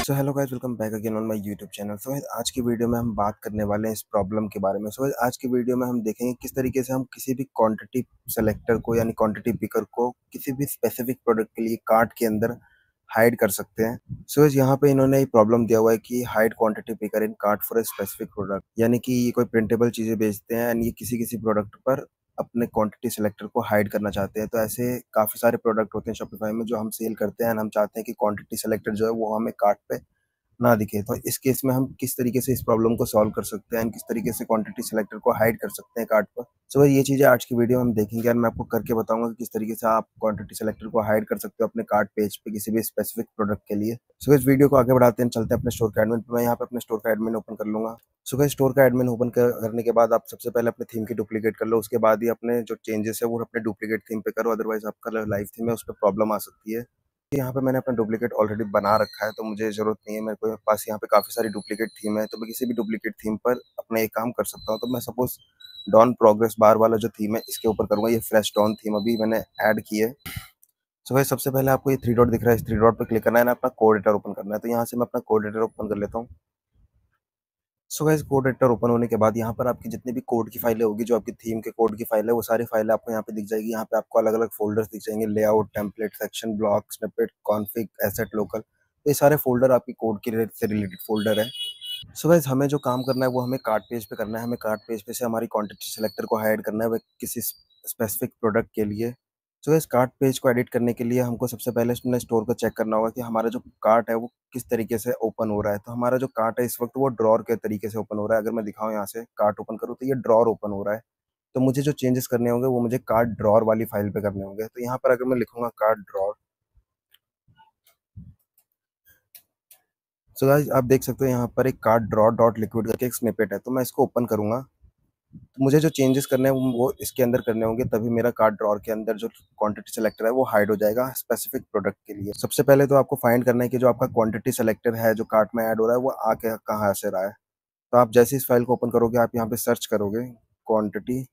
So hello guys, welcome back again on my YouTube channel. So आज की video में हम बात करने वाले हैं इस प्रॉब्लम के बारे में। सो आज की वीडियो में हम देखेंगे किस तरीके से हम किसी भी क्वांटिटी सेलेक्टर को यानी क्वांटिटी पिकर को किसी भी स्पेसिफिक प्रोडक्ट के लिए कार्ट के अंदर हाइड कर सकते हैं। सो यहाँ पे इन्होंने एक प्रॉब्लम दिया हुआ है कि hide quantity picker in cart for a specific product, यानी कि ये कोई प्रिंटेबल चीजें बेचते हैं एंड ये किसी किसी प्रोडक्ट पर अपने क्वांटिटी सेलेक्टर को हाइड करना चाहते हैं। तो ऐसे काफी सारे प्रोडक्ट होते हैं शॉपिफाई में जो हम सेल करते हैं एंड हम चाहते हैं कि क्वांटिटी सेलेक्टर जो है वो हमें कार्ट पे ना दिखे। तो इस केस में हम किस तरीके से इस प्रॉब्लम को सॉल्व कर सकते हैं एंड किस तरीके से क्वांटिटी सेलेक्टर को हाइड कर सकते हैं कार्ट पर। सो ये चीजें आज की वीडियो में हम देखेंगे और मैं आपको करके बताऊंगा कि किस तरीके से आप क्वांटिटी सेलेक्टर को हाइड कर सकते हो अपने कार्ट पेज पे किसी भी स्पेसिफिक प्रोडक्ट के लिए। सो इस वीडियो को आगे बढ़ाते हैं, चलते हैं अपने स्टोर का एडमिन पे। मैं यहाँ पे अपने स्टोर का एडमिन ओपन कर लूंगा। सो स्टोर का एडमिन ओपन करने के बाद आप सबसे पहले अपने थीम की डुप्लीकेट कर लो, उसके बाद ही अपने जो चेंजेस है वो अपने डुप्लीकेट थीम पे करो, अदरवाइज आपका लाइव थीम है उस पर प्रॉब्लम आ सकती है। यहाँ पे मैंने अपना डुप्लीकेट ऑलरेडी बना रखा है तो मुझे ज़रूरत नहीं है। मेरे को पास यहाँ पे काफ़ी सारी डुप्लीकेट थीम है तो मैं किसी भी डुप्लीकेट थीम पर अपना एक काम कर सकता हूँ। तो मैं सपोज डॉन प्रोग्रेस बार वाला जो थीम है इसके ऊपर करूँगा। ये फ्रेश डॉन थीम अभी मैंने ऐड की है। सो भाई सबसे पहले आपको ये थ्री डॉट दिख रहा है, इस थ्री डॉट पर क्लिक करना है ना, अपना कोड एडिटर ओपन करना है। तो यहाँ से मैं अपना कोड एडिटर ओपन कर लेता हूँ। So guys code editor open होने के बाद यहाँ पर आपकी जितनी भी कोड की फाइलें होगी, जो आपकी थीम के कोड की फाइल है, वो सारी फाइलें आपको यहाँ पे दिख जाएगी। यहाँ पे आपको अलग अलग फोल्डर्स दिख जाएंगे, layout, template, section, block, snippet, config, asset, local. तो ये सारे फोल्डर आपकी कोड के से रिलेटेड फोल्डर है। सो गाइस हमें जो काम करना है वो हमें कार्ट पेज पे करना है। हमें कार्ट पेज पे से हमारी क्वांटिटी सेलेक्टर को हाइड करना है वो किसी स्पेसिफिक प्रोडक्ट के लिए। सो इस कार्ट पेज को एडिट करने के लिए हमको सबसे पहले अपने स्टोर को चेक करना होगा कि हमारा जो कार्ट है वो किस तरीके से ओपन हो रहा है। तो हमारा जो कार्ट है इस वक्त वो ड्रॉर के तरीके से ओपन हो रहा है। अगर मैं दिखाऊं यहाँ से कार्ट ओपन करूँ तो ये ड्रॉर ओपन हो रहा है। तो मुझे जो चेंजेस करने होंगे वो मुझे कार्ट ड्रॉर वाली फाइल पे करने होंगे। तो यहाँ पर अगर मैं लिखूंगा कार्ट ड्रॉर, सो गाइस आप देख सकते हो यहाँ पर एक कार्ट ड्रॉर डॉट लिक्विड करके एक स्निपेट है। तो मैं इसको ओपन करूंगा तो मुझे जो चेंजेस करने हैं वो इसके अंदर करने होंगे, तभी मेरा कार्ट ड्रॉर के अंदर जो क्वांटिटी सेलेक्टर है वो हाइड हो जाएगा स्पेसिफिक प्रोडक्ट के लिए। सबसे पहले तो आपको फाइंड करना है कि जो आपका क्वांटिटी सेलेक्टर है जो कार्ट में ऐड हो रहा है वो आके कहाँ से रहा है। तो आप जैसे इस फाइल को ओपन करोगे आप यहाँ पे सर्च करोगे क्वांटिटी।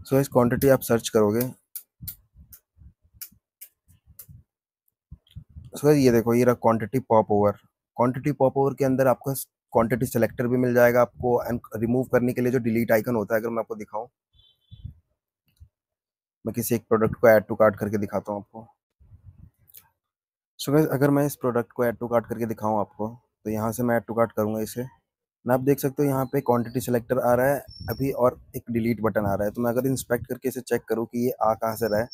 सो इस क्वांटिटी आप सर्च करोगे। सो ये देखो ये रहा quantity pop over. Quantity pop over के अंदर आपको क्वांटिटी सेलेक्टर भी मिल जाएगा आपको, एंड रिमूव करने के लिए जो डिलीट आइकन होता है अगर मैं आपको दिखाऊं, मैं किसी एक प्रोडक्ट को ऐड टू कार्ट करके दिखाता हूँ आपको। सो गाइस अगर मैं इस प्रोडक्ट को ऐड टू कार्ट करके दिखाऊं आपको, तो यहाँ से मैं ऐड टू कार्ट करूंगा इसे ना, आप देख सकते हो यहाँ पे क्वांटिटी सेलेक्टर आ रहा है अभी और एक डिलीट बटन आ रहा है। तो मैं अगर इंस्पेक्ट करके इसे चेक करूँ कि ये आ कहाँ से रहा है,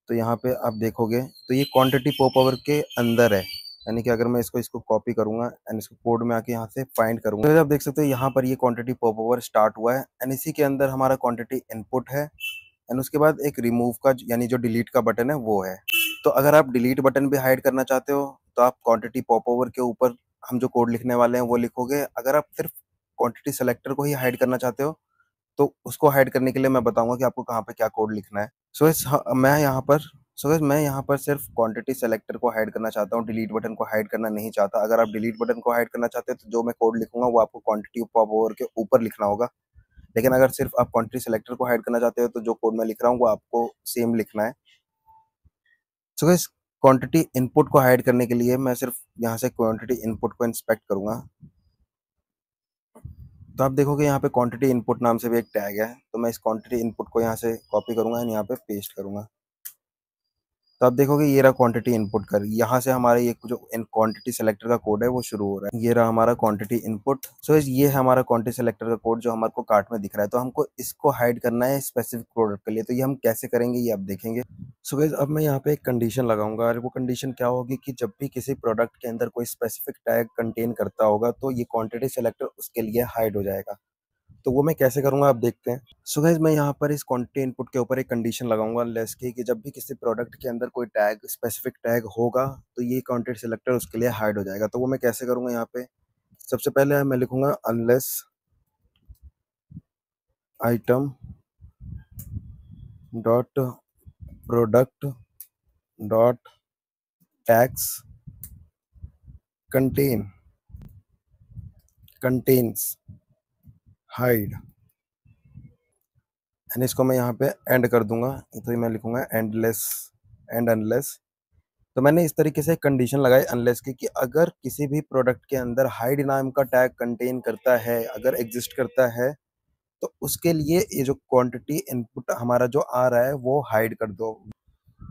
तो यहाँ पे आप देखोगे तो ये क्वांटिटी पॉप ओवर के अंदर है। यानी कि अगर मैं इसको इसको कॉपी करूंगा एंड इसको कोड में आके यहाँ से फाइंड करूंगा, तो आप देख सकते हो यहाँ पर ये क्वांटिटी पॉप ओवर स्टार्ट हुआ है एंड इसी के अंदर हमारा क्वांटिटी इनपुट है एंड उसके बाद एक रिमूव का यानी जो डिलीट का बटन है वो है। तो अगर आप डिलीट बटन भी हाइड करना चाहते हो तो आप क्वांटिटी पॉप ओवर के ऊपर हम जो कोड लिखने वाले हैं वो लिखोगे। अगर आप सिर्फ क्वांटिटी सेलेक्टर को ही हाइड करना चाहते हो तो उसको हाइड करने के लिए मैं बताऊंगा कि आपको कहाँ पे क्या कोड लिखना है। सो इस मैं यहाँ पर मैं यहाँ पर सिर्फ क्वांटिटी सेलेक्टर को हाइड करना चाहता हूँ, डिलीट बटन को हाइड करना नहीं चाहता। अगर आप डिलीट बटन को हाइड करना चाहते हो तो जो मैं कोड लिखूंगा वो आपको क्वांटिटी पॉप ओवर के ऊपर लिखना होगा। लेकिन अगर सिर्फ आप क्वांटिटी सेलेक्टर को हाइड करना चाहते हो तो जो कोड मैं लिख रहा हूँ वो आपको सेम लिखना है। सो इस क्वांटिटी इनपुट को हाइड करने के लिए मैं सिर्फ यहाँ से क्वांटिटी इनपुट को इंस्पेक्ट करूंगा। तो आप देखोगे यहाँ पे क्वांटिटी इनपुट नाम से भी एक टैग है। तो मैं इस क्वांटिटी इनपुट को यहाँ से कॉपी करूंगा एंड यहाँ पे पेस्ट करूंगा। तो आप देखोगे ये रहा क्वांटिटी इनपुट कर, यहाँ से हमारा ये जो इन क्वांटिटी सेलेक्टर का कोड है वो शुरू हो रहा है। ये रहा हमारा क्वांटिटी इनपुट। सो ये है हमारा क्वांटिटी सेलेक्टर का कोड जो हमारे को कार्ट में दिख रहा है। तो हमको इसको हाइड करना है स्पेसिफिक प्रोडक्ट के लिए। तो ये हम कैसे करेंगे ये आप देखेंगे। सो गाइस अब मैं यहाँ पे एक कंडीशन लगाऊंगा और वो कंडीशन क्या होगी कि जब भी किसी प्रोडक्ट के अंदर कोई स्पेसिफिक टैग कंटेन करता होगा तो ये क्वांटिटी सेलेक्टर उसके लिए हाइड हो जाएगा। तो वो मैं कैसे करूंगा आप देखते हैं। सो गाइस मैं यहाँ पर इस क्वांटिटी इनपुट के ऊपर एक कंडीशन लगाऊंगा लेस की, कि जब भी किसी प्रोडक्ट के अंदर कोई टैग स्पेसिफिक टैग होगा तो ये क्वांटिटी सेलेक्टर उसके लिए हाइड हो जाएगा। तो वो मैं कैसे करूंगा यहाँ पे, सबसे पहले मैं लिखूंगा unless item dot product dot tags contain contains hide, and इसको मैं यहाँ पे एंड कर दूंगा। तो मैं लिखूंगा एंडलेस एंड अनलेस तो मैंने इस तरीके से कंडीशन लगाई अनलेस की कि अगर किसी भी प्रोडक्ट के अंदर हाइड नाम का टैग कंटेन करता है, अगर एग्जिस्ट करता है, तो उसके लिए ये जो क्वांटिटी इनपुट हमारा जो आ रहा है वो हाइड कर दो।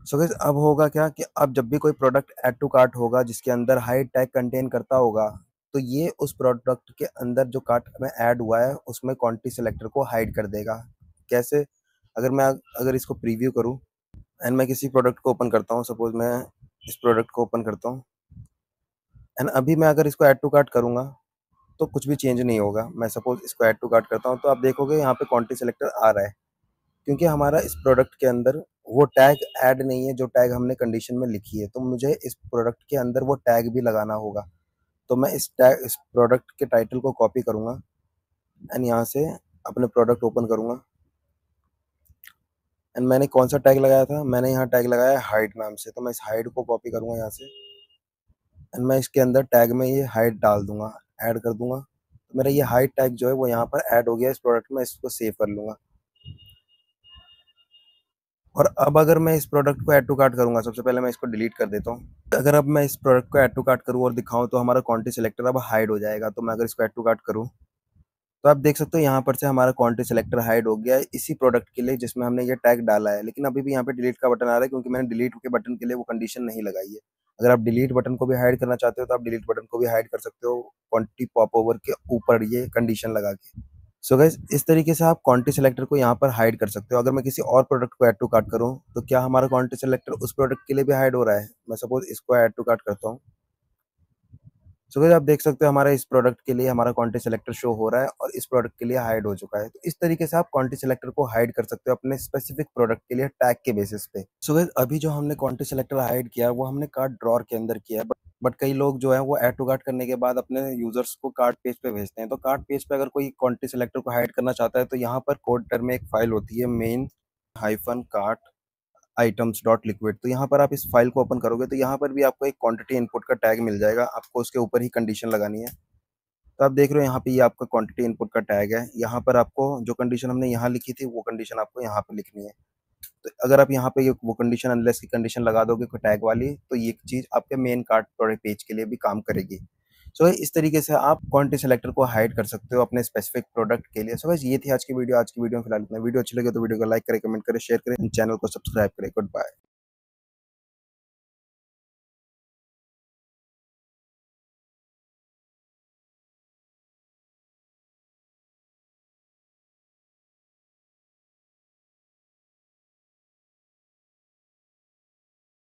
सो गाइस अब होगा क्या कि अब जब भी कोई प्रोडक्ट ऐड टू कार्ट होगा जिसके अंदर हाइड टैग कंटेन करता होगा, तो ये उस प्रोडक्ट के अंदर जो कार्ट में ऐड हुआ है उसमें क्वांटिटी सिलेक्टर को हाइड कर देगा। कैसे? अगर इसको प्रीव्यू करूं एंड मैं किसी प्रोडक्ट को ओपन करता हूं, सपोज मैं इस प्रोडक्ट को ओपन करता हूं एंड अभी मैं अगर इसको ऐड टू कार्ट करूंगा तो कुछ भी चेंज नहीं होगा। मैं सपोज इसको ऐड टू कार्ट करता हूं तो आप देखोगे यहाँ पे क्वांटिटी सिलेक्टर आ रहा है, क्योंकि हमारा इस प्रोडक्ट के अंदर वो टैग ऐड नहीं है जो टैग हमने कंडीशन में लिखी है। तो मुझे इस प्रोडक्ट के अंदर वो टैग भी लगाना होगा। तो मैं इस प्रोडक्ट के टाइटल को कॉपी करूंगा एंड यहाँ से अपने प्रोडक्ट ओपन करूंगा एंड मैंने कौन सा टैग लगाया था, मैंने यहाँ टैग लगाया है हाइड नाम से। तो मैं इस हाइड को कॉपी करूंगा यहाँ से एंड मैं इसके अंदर टैग में ये हाइड डाल दूंगा, ऐड कर दूंगा। तो मेरा ये हाइड टैग जो है वो यहाँ पर ऐड हो गया इस प्रोडक्ट में। इसको सेव कर लूंगा और अब अगर मैं इस प्रोडक्ट को ऐड टू कार्ट करूंगा, सबसे पहले मैं इसको डिलीट कर देता हूँ। अगर अब मैं इस प्रोडक्ट को ऐड टू कार्ट करूँ और दिखाऊं तो हमारा क्वांटिटी सिलेक्टर अब हाइड हो जाएगा। तो मैं अगर इसको ऐड टू कार्ट करूँ तो आप देख सकते हो यहाँ पर से हमारा क्वांटिटी सिलेक्टर हाइड हो गया है इसी प्रोडक्ट के लिए जिसमें हमने ये टैग डाला है। लेकिन अभी भी यहाँ पे डिलीट का बटन आ रहा है क्योंकि मैंने डिलीट के बटन के लिए वो कंडीशन नहीं लगाई है। अगर आप डिलीट बटन को भी हाइड करना चाहते हो तो आप डिलीट बटन को भी हाइड कर सकते हो क्वांटिटी पॉप ओवर के ऊपर ये कंडीशन लगा के। सो गाइस इस तरीके से आप क्वांटिटी सिलेक्टर को यहाँ पर हाइड कर सकते हो। अगर मैं किसी और प्रोडक्ट को ऐड टू कार्ट करूँ तो क्या हमारा क्वांटिटी सिलेक्टर उस प्रोडक्ट के लिए भी हाइड हो रहा है? मैं सपोज इसको ऐड टू कार्ट करता हूँ। सो गाइस आप देख सकते हो हमारा इस प्रोडक्ट के लिए हमारा क्वांटिटी सिलेक्टर शो हो रहा है और इस प्रोडक्ट के लिए हाइड हो चुका है। तो इस तरीके से आप क्वांटिटी सिलेक्टर को हाइड कर सकते हो अपने स्पेसिफिक प्रोडक्ट के लिए टैग के बेसिस पे। सो गाइस अभी जो हमने क्वांटिटी सिलेक्टर हाइड किया वो हमने कार्ट ड्रॉर के अंदर किया है, बट कई लोग जो है वो ऐड टू कार्ट करने के बाद अपने यूजर्स को कार्ट पेज पे भेजते हैं। तो कार्ट पेज पे अगर कोई क्वांटिटी सिलेक्टर को हाइड करना चाहता है तो यहाँ पर कोडर में एक फाइल होती है main hyphen cart items dot liquid. तो यहाँ पर आप इस फाइल को ओपन करोगे तो यहाँ पर भी आपको एक क्वांटिटी इनपुट का टैग मिल जाएगा। आपको उसके ऊपर ही कंडीशन लगानी है। तो आप देख रहे हो यहाँ पे ये आपका क्वांटिटी इनपुट का टैग है। यहाँ पर आपको जो कंडीशन हमने यहाँ लिखी थी वो कंडीशन आपको यहाँ पे लिखनी है। तो अगर आप यहाँ पे वो कंडीशन अनलेस की कंडीशन लगा दोगे टैग वाली तो ये चीज़ आपके मेन कार्ट प्रोडक्ट पेज के लिए भी काम करेगी। सो इस तरीके से आप क्वांटिटी सेलेक्टर को हाइड कर सकते हो अपने स्पेसिफिक प्रोडक्ट के लिए। सो ये थी आज की वीडियो। आज की वीडियो में फिलहाल इतना। वीडियो अच्छी लगे तो वीडियो को लाइक करें, कमेंट करें, शेयर करें, चैनल को सब्सक्राइब करें। Good bye.